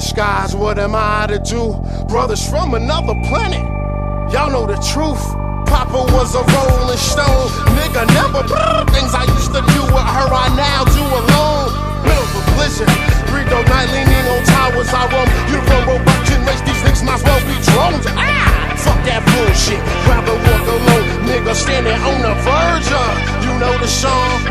the skies, what am I to do? Brothers from another planet, y'all know the truth. Papa was a rolling stone, nigga never things I used to do with her, I now do alone. Middle of a blizzard, 3 dark night leaning on towers, I roam. You run robot race, these niggas might as well be drones. Fuck that bullshit, rather walk alone, nigga standing on the verge of, you know the song.